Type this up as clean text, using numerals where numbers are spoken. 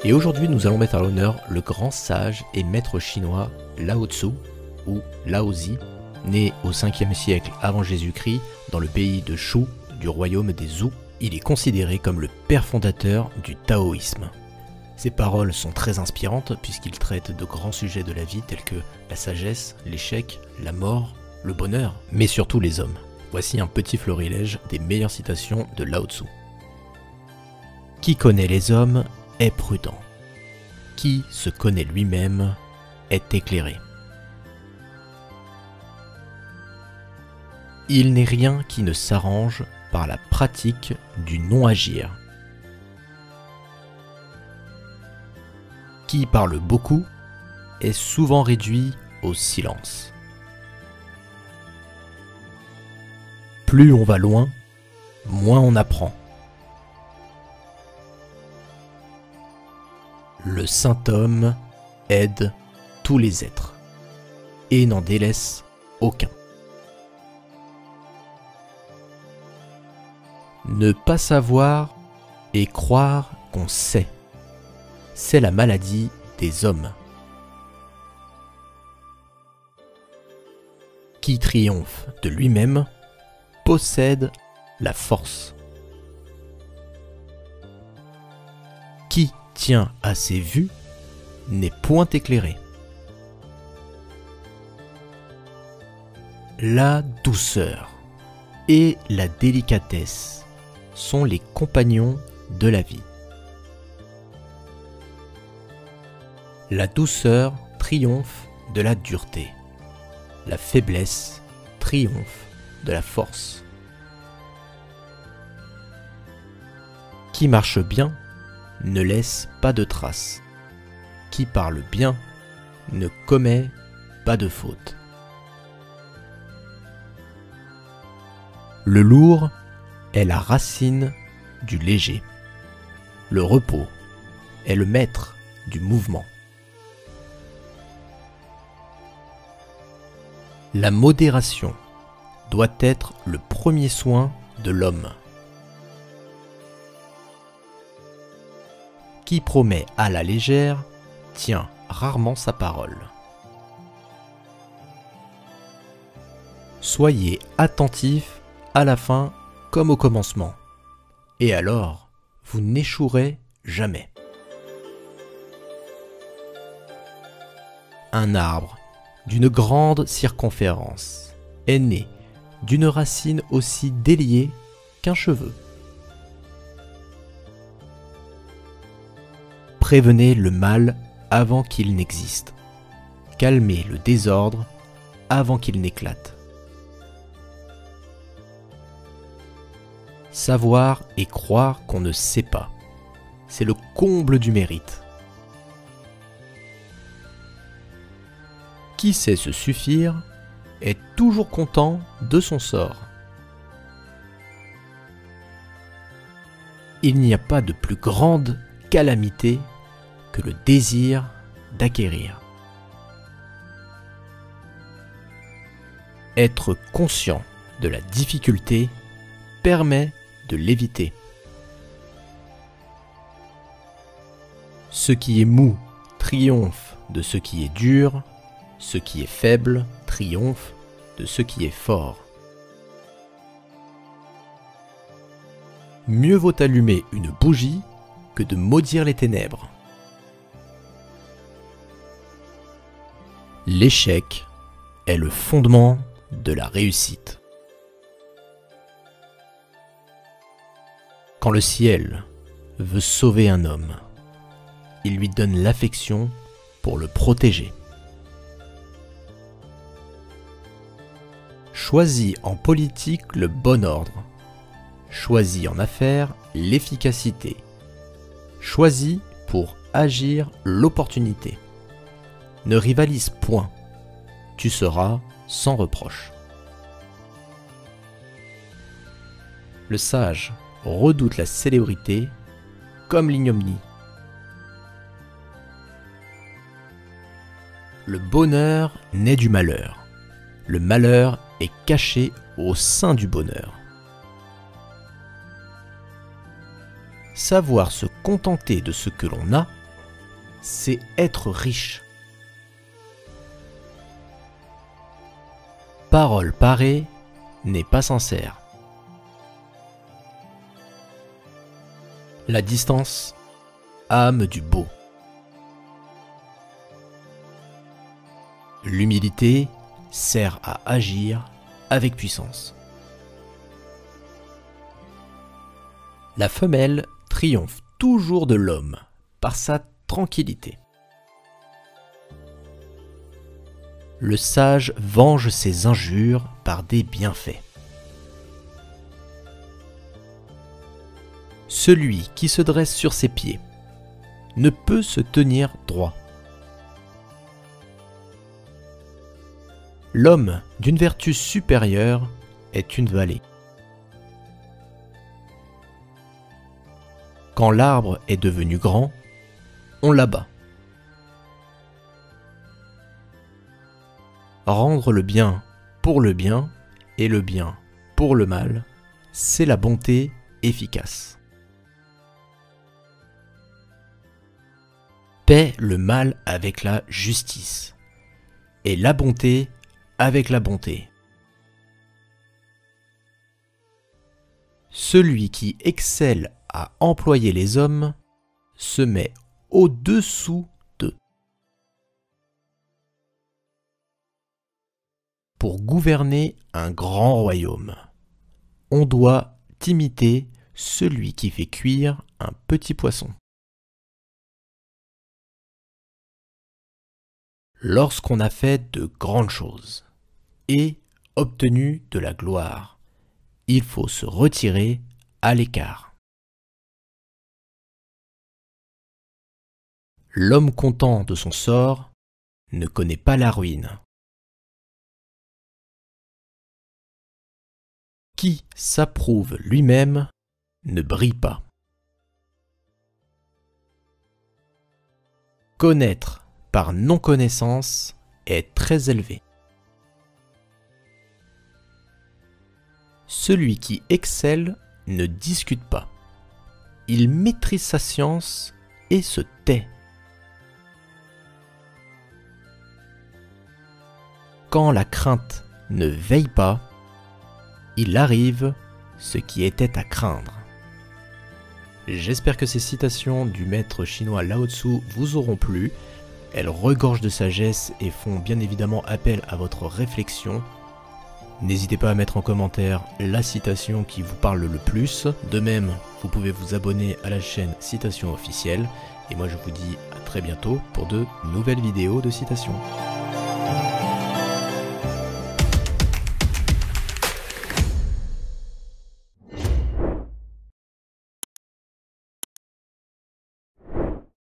Et aujourd'hui, nous allons mettre à l'honneur le grand sage et maître chinois Lao Tzu, ou Laozi, né au 5e siècle avant Jésus-Christ dans le pays de Shu du royaume des Zhou. Il est considéré comme le père fondateur du taoïsme. Ses paroles sont très inspirantes puisqu'il traite de grands sujets de la vie tels que la sagesse, l'échec, la mort, le bonheur, mais surtout les hommes. Voici un petit florilège des meilleures citations de Lao Tzu. Qui connaît les hommes est prudent. Qui se connaît lui-même est éclairé. Il n'est rien qui ne s'arrange par la pratique du non-agir. Qui parle beaucoup est souvent réduit au silence. Plus on va loin, moins on apprend. Le saint homme aide tous les êtres et n'en délaisse aucun. Ne pas savoir et croire qu'on sait, c'est la maladie des hommes. Qui triomphe de lui-même possède la force. Qui tient à ses vues n'est point éclairé. La douceur et la délicatesse sont les compagnons de la vie. La douceur triomphe de la dureté. La faiblesse triomphe de la force. Qui marche bien ne laisse pas de traces. Qui parle bien ne commet pas de faute. Le lourd est la racine du léger. Le repos est le maître du mouvement. La modération doit être le premier soin de l'homme. Qui promet à la légère tient rarement sa parole. Soyez attentifs à la fin comme au commencement, et alors vous n'échouerez jamais. Un arbre d'une grande circonférence est né d'une racine aussi déliée qu'un cheveu. Prévenez le mal avant qu'il n'existe. Calmez le désordre avant qu'il n'éclate. Savoir et croire qu'on ne sait pas, c'est le comble du mérite. Qui sait se suffire est toujours content de son sort. Il n'y a pas de plus grande calamité que le désir d'acquérir. Être conscient de la difficulté permet de l'éviter. Ce qui est mou triomphe de ce qui est dur, ce qui est faible triomphe de ce qui est fort. Mieux vaut allumer une bougie que de maudire les ténèbres. L'échec est le fondement de la réussite. Quand le ciel veut sauver un homme, il lui donne l'affection pour le protéger. Choisis en politique le bon ordre. Choisis en affaires l'efficacité. Choisis pour agir l'opportunité. Ne rivalise point. Tu seras sans reproche. Le sage redoute la célébrité comme l'ignominie. Le bonheur naît du malheur. Le malheur est caché au sein du bonheur. Savoir se contenter de ce que l'on a c'est être riche. Parole parée n'est pas sincère. La distance, âme du beau. L'humilité sert à agir avec puissance. La femelle triomphe toujours de l'homme par sa tranquillité. Le sage venge ses injures par des bienfaits. Celui qui se dresse sur ses pieds ne peut se tenir droit. L'homme d'une vertu supérieure est une vallée. Quand l'arbre est devenu grand, on l'abat. Rendre le bien pour le bien et le bien pour le mal, c'est la bonté efficace. Paie le mal avec la justice et la bonté avec la bonté. Celui qui excelle à employer les hommes se met au-dessous d'eux. Pour gouverner un grand royaume, on doit imiter celui qui fait cuire un petit poisson. Lorsqu'on a fait de grandes choses et obtenu de la gloire, il faut se retirer à l'écart. L'homme content de son sort ne connaît pas la ruine. Qui s'approuve lui-même ne brille pas. Connaître par non-connaissance est très élevé. Celui qui excelle ne discute pas. Il maîtrise sa science et se tait. Quand la crainte ne veille pas, il arrive ce qui était à craindre. J'espère que ces citations du maître chinois Lao Tzu vous auront plu. Elles regorgent de sagesse et font bien évidemment appel à votre réflexion. N'hésitez pas à mettre en commentaire la citation qui vous parle le plus. De même, vous pouvez vous abonner à la chaîne Citation Officielle. Et moi je vous dis à très bientôt pour de nouvelles vidéos de citations.